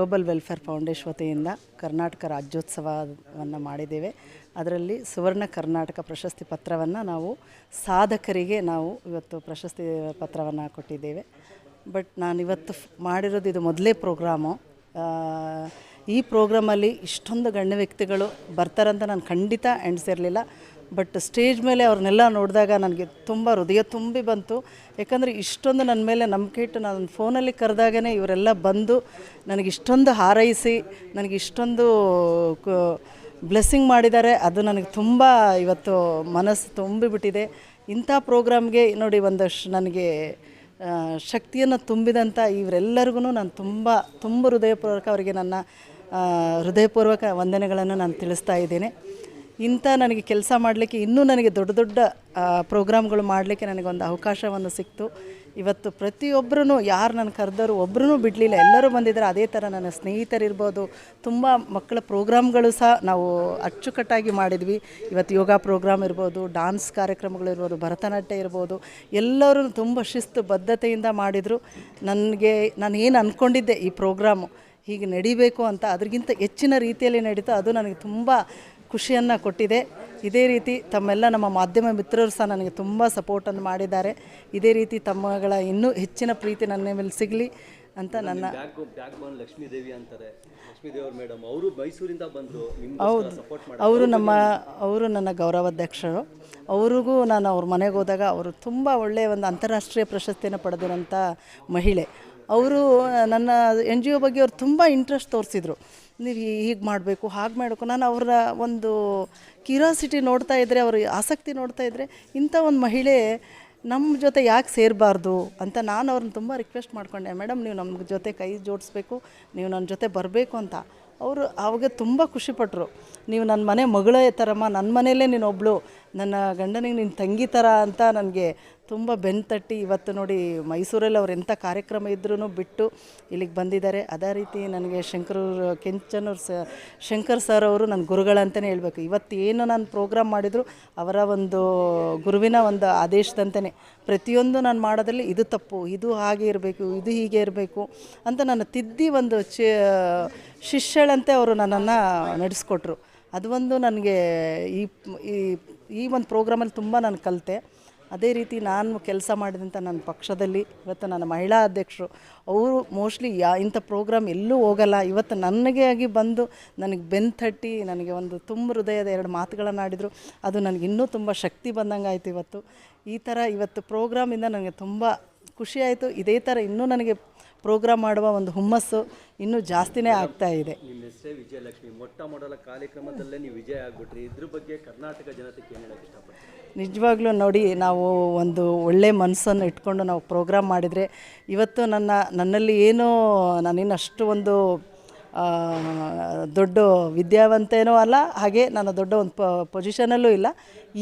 Global welfare foundation ವತಿಯಿಂದ ಕರ್ನಾಟಕ ರಾಜ್ಯೋತ್ಸವವನ್ನು ಮಾಡಿದ್ದೇವೆ. ಅದರಲ್ಲಿ ಸುವರ್ಣ ಕರ್ನಾಟಕ ಪ್ರಶಸ್ತಿ ಪತ್ರವನ್ನು ನಾವು ಸಾಧಕರಿಗೆ ನಾವು ಇವತ್ತು ಪ್ರಶಸ್ತಿ ಪತ್ರವನ್ನು ಕೊಟ್ಟಿದ್ದೇವೆ. ಬಟ್ ನಾನಿವತ್ತು ಮಾಡಿರೋದು ಇದು ಮೊದಲೇ ಪ್ರೋಗ್ರಾಮು. ಈ ಪ್ರೋಗ್ರಾಮಲ್ಲಿ ಇಷ್ಟೊಂದು ಗಣ್ಯ ವ್ಯಕ್ತಿಗಳು ಬರ್ತಾರಂತ ನಾನು ಖಂಡಿತ ಎಣಿಸಿರಲಿಲ್ಲ. ಬಟ್ ಸ್ಟೇಜ್ ಮೇಲೆ ಅವ್ರನ್ನೆಲ್ಲ ನೋಡಿದಾಗ ನನಗೆ ತುಂಬ ಹೃದಯ ತುಂಬಿ ಬಂತು. ಯಾಕಂದರೆ ಇಷ್ಟೊಂದು ನನ್ನ ಮೇಲೆ ನಂಬಿಕೆ ಇಟ್ಟು ನಾನು ಫೋನಲ್ಲಿ ಕರೆದಾಗೇ ಇವರೆಲ್ಲ ಬಂದು ನನಗೆ ಇಷ್ಟೊಂದು ಹಾರೈಸಿ ನನಗೆ ಇಷ್ಟೊಂದು ಬ್ಲೆಸ್ಸಿಂಗ್ ಮಾಡಿದ್ದಾರೆ. ಅದು ನನಗೆ ತುಂಬ ಇವತ್ತು ಮನಸ್ಸು ತುಂಬಿಬಿಟ್ಟಿದೆ. ಇಂಥ ಪ್ರೋಗ್ರಾಮ್ಗೆ ನೋಡಿ ಒಂದಷ್ಟು ನನಗೆ ಶಕ್ತಿಯನ್ನು ತುಂಬಿದಂಥ ಇವರೆಲ್ಲರಿಗೂ ನಾನು ತುಂಬ ಹೃದಯಪೂರ್ವಕ ಅವರಿಗೆ ನನ್ನ ಹೃದಯಪೂರ್ವಕ ವಂದನೆಗಳನ್ನು ನಾನು ತಿಳಿಸ್ತಾ ಇದ್ದೇನೆ. ಇಂಥ ನನಗೆ ಕೆಲಸ ಮಾಡಲಿಕ್ಕೆ ಇನ್ನೂ ನನಗೆ ದೊಡ್ಡ ದೊಡ್ಡ ಪ್ರೋಗ್ರಾಮ್ಗಳು ಮಾಡಲಿಕ್ಕೆ ನನಗೊಂದು ಅವಕಾಶವನ್ನು ಸಿಕ್ತು. ಇವತ್ತು ಪ್ರತಿಯೊಬ್ಬರೂ ಯಾರು ನನ್ನ ಕರೆದವರು ಒಬ್ಬರೂ ಬಿಡಲಿಲ್ಲ, ಎಲ್ಲರೂ ಬಂದಿದ್ದಾರೆ. ಅದೇ ಥರ ನನ್ನ ಸ್ನೇಹಿತರಿರ್ಬೋದು, ತುಂಬ ಮಕ್ಕಳ ಪ್ರೋಗ್ರಾಮ್ಗಳು ಸಹ ನಾವು ಅಚ್ಚುಕಟ್ಟಾಗಿ ಮಾಡಿದ್ವಿ. ಇವತ್ತು ಯೋಗ ಪ್ರೋಗ್ರಾಮ್ ಇರ್ಬೋದು, ಡಾನ್ಸ್ ಕಾರ್ಯಕ್ರಮಗಳಿರ್ಬೋದು, ಭರತನಾಟ್ಯ ಇರ್ಬೋದು, ಎಲ್ಲರೂ ತುಂಬ ಶಿಸ್ತು ಬದ್ಧತೆಯಿಂದ ಮಾಡಿದರು. ನಾನು ಏನು ಅಂದ್ಕೊಂಡಿದ್ದೆ ಈ ಪ್ರೋಗ್ರಾಮು ಹೀಗೆ ನಡಿಬೇಕು ಅಂತ ಅದಕ್ಕಿಂತ ಹೆಚ್ಚಿನ ರೀತಿಯಲ್ಲಿ ನಡೀತು. ಅದು ನನಗೆ ತುಂಬ ಖುಷಿಯನ್ನು ಕೊಟ್ಟಿದೆ. ಇದೇ ರೀತಿ ತಮ್ಮೆಲ್ಲ ನಮ್ಮ ಮಾಧ್ಯಮ ಮಿತ್ರರು ಸಹ ನನಗೆ ತುಂಬ ಸಪೋರ್ಟನ್ನು ಮಾಡಿದ್ದಾರೆ. ಇದೇ ರೀತಿ ತಮ್ಮಗಳ ಇನ್ನೂ ಹೆಚ್ಚಿನ ಪ್ರೀತಿ ನನ್ನ ಮೇಲೆ ಸಿಗಲಿ ಅಂತ ನನ್ನ ಲಕ್ಷ್ಮೀ ದೇವಿ ಅಂತಾರೆ. ಲಕ್ಷ್ಮೀ ದೇವಿ ಮೇಡಮ್ ಅವರು ಮೈಸೂರಿಂದ ಬಂದರು. ಹೌದು, ಅವರು ನನ್ನ ಗೌರವಾಧ್ಯಕ್ಷರು. ಅವ್ರಿಗೂ ನಾನು ಅವ್ರ ಮನೆಗೆ ಹೋದಾಗ ಅವರು ತುಂಬ ಒಳ್ಳೆಯ ಒಂದು ಅಂತಾರಾಷ್ಟ್ರೀಯ ಪ್ರಶಸ್ತಿಯನ್ನು ಪಡೆದಿರೋಂಥ ಮಹಿಳೆ. ಅವರು ನನ್ನ NGO ಬಗ್ಗೆ ಅವ್ರು ತುಂಬ ಇಂಟ್ರೆಸ್ಟ್ ತೋರಿಸಿದ್ರು. ನೀವು ಹೀಗೆ ಮಾಡಬೇಕು, ಹಾಗೆ ಮಾಡಬೇಕು. ನಾನು ಅವರ ಒಂದು ಕ್ಯೂರಿಯಾಸಿಟಿ ನೋಡ್ತಾ ಇದ್ದರೆ, ಅವ್ರ ಆಸಕ್ತಿ ನೋಡ್ತಾ ಇದ್ದರೆ, ಇಂಥ ಒಂದು ಮಹಿಳೆ ನಮ್ಮ ಜೊತೆ ಯಾಕೆ ಸೇರಬಾರ್ದು ಅಂತ ನಾನು ಅವ್ರನ್ನ ತುಂಬ ರಿಕ್ವೆಸ್ಟ್ ಮಾಡಿಕೊಂಡೆ. ಮೇಡಮ್, ನೀವು ನಮ್ಮ ಜೊತೆ ಕೈ ಜೋಡಿಸ್ಬೇಕು, ನೀವು ನನ್ನ ಜೊತೆ ಬರಬೇಕು ಅಂತ. ಅವರು ಆವಾಗ ತುಂಬ ಖುಷಿಪಟ್ಟರು. ನೀವು ನನ್ನ ಮನೆ ಮಗಳೇ ಥರಮ್ಮ, ನನ್ನ ಮನೆಯಲ್ಲೇ ನೀನೊಬ್ಬಳು, ನನ್ನ ಗಂಡನಿಗೆ ನಿನ್ನ ತಂಗಿ ಥರ ಅಂತ ನನಗೆ ತುಂಬ ಬೆನ್ನು ತಟ್ಟಿ ಇವತ್ತು ನೋಡಿ ಮೈಸೂರಲ್ಲಿ ಅವ್ರು ಎಂಥ ಕಾರ್ಯಕ್ರಮ ಇದ್ರೂ ಬಿಟ್ಟು ಇಲ್ಲಿಗೆ ಬಂದಿದ್ದಾರೆ. ಅದೇ ರೀತಿ ನನಗೆ ಶಂಕರ್ ಸರ್ ಅವರು ನನ್ನ ಗುರುಗಳಂತಲೇ ಹೇಳಬೇಕು. ಇವತ್ತು ಏನು ನಾನು ಪ್ರೋಗ್ರಾಮ್ ಮಾಡಿದ್ರು ಅವರ ಒಂದು ಗುರುವಿನ ಒಂದು ಆದೇಶದಂತೆಯೇ ಪ್ರತಿಯೊಂದು ನಾನು ಮಾಡೋದ್ರಲ್ಲಿ ಇದು ತಪ್ಪು, ಇದು ಹಾಗೆ ಇರಬೇಕು, ಇದು ಹೀಗೆ ಇರಬೇಕು ಅಂತ ನನ್ನ ತಿದ್ದಿ ಒಂದು ಶಿಷ್ಯಳಂತೆ ಅವರು ನನ್ನನ್ನು ನಡೆಸ್ಕೊಟ್ರು. ಅದು ಒಂದು ನನಗೆ ಈ ಒಂದು ಪ್ರೋಗ್ರಾಮಲ್ಲಿ ತುಂಬ ನಾನು ಕಲಿತೆ. ಅದೇ ರೀತಿ ನಾನು ಕೆಲಸ ಮಾಡಿದಂಥ ನನ್ನ ಪಕ್ಷದಲ್ಲಿ ಇವತ್ತು ನನ್ನ ಮಹಿಳಾ ಅಧ್ಯಕ್ಷರು ಅವರು ಮೋಸ್ಟ್ಲಿ ಇಂಥ ಪ್ರೋಗ್ರಾಮ್ ಎಲ್ಲೂ ಹೋಗಲ್ಲ. ಇವತ್ತು ನನಗೆ ಆಗಿ ಬಂದು ನನಗೆ ಬೆನ್ನು ತಟ್ಟಿ ನನಗೆ ಒಂದು ತುಂಬ ಹೃದಯದ 2 ಮಾತುಗಳನ್ನು ಆಡಿದರು. ಅದು ನನಗೆ ಇನ್ನೂ ತುಂಬ ಶಕ್ತಿ ಬಂದಂಗೆ ಆಯಿತು. ಈ ಥರ ಇವತ್ತು ಪ್ರೋಗ್ರಾಮಿಂದ ನನಗೆ ತುಂಬ ಖುಷಿಯಾಯಿತು. ಇದೇ ಥರ ಇನ್ನೂ ನನಗೆ ಪ್ರೋಗ್ರಾಮ್ ಮಾಡುವ ಒಂದು ಹುಮ್ಮಸ್ಸು ಇನ್ನೂ ಜಾಸ್ತಿನೇ ಆಗ್ತಾ ಇದೆ. ನಿಮ್ಮ ಹೆಸರೇ ವಿಜಯಲಕ್ಷ್ಮಿ. ಮೊಟ್ಟ ಮೊದಲ ಕಾರ್ಯಕ್ರಮದಲ್ಲೇ ನೀವು ವಿಜಯ ಆಗಿಬಿಟ್ರಿ. ಇದ್ರ ಬಗ್ಗೆ ಕರ್ನಾಟಕ ಜನತೆಗೆ ಏನು ಹೇಳೋಕ್ಕೆ ಇಷ್ಟಪಡ್ತೀನಿ? ನಿಜವಾಗ್ಲೂ ನೋಡಿ, ನಾವು ಒಂದು ಒಳ್ಳೆ ಮನಸ್ಸನ್ನು ಇಟ್ಕೊಂಡು ನಾವು ಪ್ರೋಗ್ರಾಮ್ ಮಾಡಿದರೆ ಇವತ್ತು ನನ್ನಲ್ಲಿ ಏನೋ ನಾನಿನ್ನು ಅಷ್ಟು ಒಂದು ದೊಡ್ಡ ವಿದ್ಯಾವಂತೇನೂ ಅಲ್ಲ, ಹಾಗೆ ನಾನು ದೊಡ್ಡ ಒಂದು ಪೊಸಿಷನಲ್ಲೂ ಇಲ್ಲ.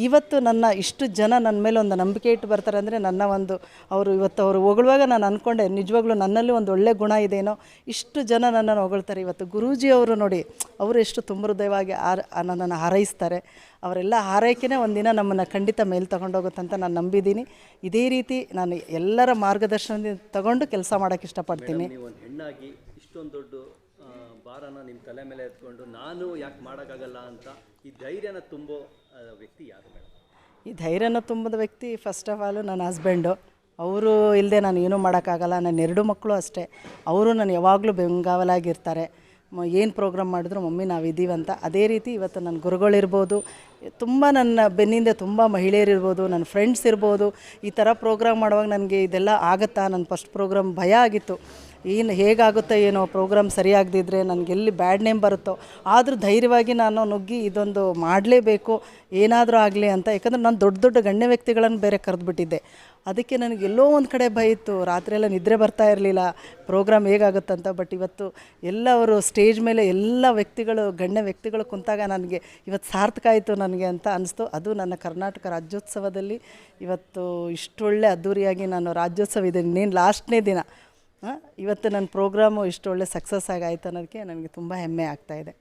ಇವತ್ತು ನನ್ನ ಇಷ್ಟು ಜನ ನನ್ನ ಮೇಲೆ ಒಂದು ನಂಬಿಕೆ ಇಟ್ಟು ಬರ್ತಾರೆ ಅಂದರೆ ನನ್ನ ಒಂದು ಅವರು ಹೊಗಳುವಾಗ ನಾನು ಅಂದ್ಕೊಂಡೆ ನಿಜವಾಗ್ಲೂ ನನ್ನಲ್ಲಿ ಒಂದು ಒಳ್ಳೆ ಗುಣ ಇದೆಯೋ, ಇಷ್ಟು ಜನ ನನ್ನನ್ನು ಹೊಗಳ್ತಾರೆ. ಇವತ್ತು ಗುರೂಜಿಯವರು ನೋಡಿ, ಅವರು ಎಷ್ಟು ತುಂಬ ಹೃದಯವಾಗಿ ನನ್ನನ್ನು ಹಾರೈಸ್ತಾರೆ. ಅವರೆಲ್ಲ ಹಾರೈಕೆನೇ ಒಂದಿನ ನಮ್ಮನ್ನು ಖಂಡಿತ ಮೇಲೆ ತಗೊಂಡೋಗುತ್ತಂತ ನಾನು ನಂಬಿದ್ದೀನಿ. ಇದೇ ರೀತಿ ನಾನು ಎಲ್ಲರ ಮಾರ್ಗದರ್ಶನದಿಂದ ತಗೊಂಡು ಕೆಲಸ ಮಾಡೋಕ್ಕೆ ಇಷ್ಟಪಡ್ತೀನಿ. ಒಂದು ಹೆಣ್ಣಾಗಿ ಇಷ್ಟೊಂದು ದೊಡ್ಡ ಭಾರನ ನಿಮ್ಮ ತಲೆ ಮೇಲೆ ಎತ್ಕೊಂಡು ನಾನು ಯಾಕೆ ಮಾಡೋಕ್ಕಾಗಲ್ಲ ಅಂತ ಈ ಧೈರ್ಯನ ತುಂಬೋ ವ್ಯಕ್ತಿ ಯಾರು ಮೇಡಮ್? ಈ ಧೈರ್ಯನ ತುಂಬಿದ ವ್ಯಕ್ತಿ ಫಸ್ಟ್ ಆಫ್ ಆಲ್ ನನ್ನ ಹಸ್ಬೆಂಡು. ಅವರು ಇಲ್ಲದೆ ನಾನು ಏನೂ ಮಾಡೋಕ್ಕಾಗಲ್ಲ. ನನ್ನ 2 ಮಕ್ಕಳು ಅಷ್ಟೇ. ಅವರು ನಾನು ಯಾವಾಗಲೂ ಬೆಂಗಾವಲಾಗಿರ್ತಾರೆ. ಏನು ಪ್ರೋಗ್ರಾಮ್ ಮಾಡಿದ್ರು ಮಮ್ಮಿ ನಾವಿದ್ದೀವಂತ. ಅದೇ ರೀತಿ ಇವತ್ತು ನನ್ನ ಗುರುಗಳಿರ್ಬೋದು, ತುಂಬ ನನ್ನ ಬೆನ್ನಿಂದ ತುಂಬ ಮಹಿಳೆಯರಿರ್ಬೋದು, ನನ್ನ ಫ್ರೆಂಡ್ಸ್ ಇರ್ಬೋದು. ಈ ಥರ ಪ್ರೋಗ್ರಾಮ್ ಮಾಡುವಾಗ ನನಗೆ ಇದೆಲ್ಲ ಆಗುತ್ತಾ, ನನ್ನ ಫಸ್ಟ್ ಪ್ರೋಗ್ರಾಮ್ ಭಯ ಆಗಿತ್ತು. ಹೇಗಾಗುತ್ತೋ ಏನೋ ಪ್ರೋಗ್ರಾಮ್ ಸರಿಯಾಗದಿದ್ದರೆ ನನಗೆಲ್ಲಿ ಬ್ಯಾಡ್ ನೇಮ್ ಬರುತ್ತೋ, ಆದರೂ ಧೈರ್ಯವಾಗಿ ನಾನು ನುಗ್ಗಿ ಇದೊಂದು ಮಾಡಲೇಬೇಕು, ಏನಾದರೂ ಆಗಲಿ ಅಂತ. ಯಾಕಂದರೆ ನಾನು ದೊಡ್ಡ ದೊಡ್ಡ ಗಣ್ಯ ವ್ಯಕ್ತಿಗಳನ್ನು ಬೇರೆ ಕರೆದುಬಿಟ್ಟಿದ್ದೆ. ಅದಕ್ಕೆ ನನಗೆ ಎಲ್ಲೋ ಒಂದು ಕಡೆ ಭಯ ಇತ್ತು. ರಾತ್ರಿಯೆಲ್ಲ ನಿದ್ರೆ ಬರ್ತಾ ಇರಲಿಲ್ಲ ಪ್ರೋಗ್ರಾಮ್ ಹೇಗಾಗುತ್ತಂತ. ಬಟ್ ಇವತ್ತು ಎಲ್ಲವರು ಸ್ಟೇಜ್ ಮೇಲೆ ಎಲ್ಲ ವ್ಯಕ್ತಿಗಳು ಗಣ್ಯ ವ್ಯಕ್ತಿಗಳು ಕುಂತಾಗ ನನಗೆ ಇವತ್ತು ಸಾರ್ಥಕ ಆಯಿತು ನನಗೆ ಅಂತ ಅನಿಸ್ತು. ಅದು ನನ್ನ ಕರ್ನಾಟಕ ರಾಜ್ಯೋತ್ಸವದಲ್ಲಿ ಇವತ್ತು ಇಷ್ಟೊಳ್ಳೆ ಅದ್ಧೂರಿಯಾಗಿ ನಾನು ರಾಜ್ಯೋತ್ಸವ ಇದೆ ಇನ್ನೇನು ಲಾಸ್ಟ್ನೇ ದಿನ ಇವತ್ತು ನನ್ನ ಪ್ರೋಗ್ರಾಮು ಇಷ್ಟೊಳ್ಳೆ ಸಕ್ಸಸ್ ಆಗಾಯಿತು ಅನ್ನೋದಕ್ಕೆ ನನಗೆ ತುಂಬ ಹೆಮ್ಮೆ ಆಗ್ತಾಯಿದೆ.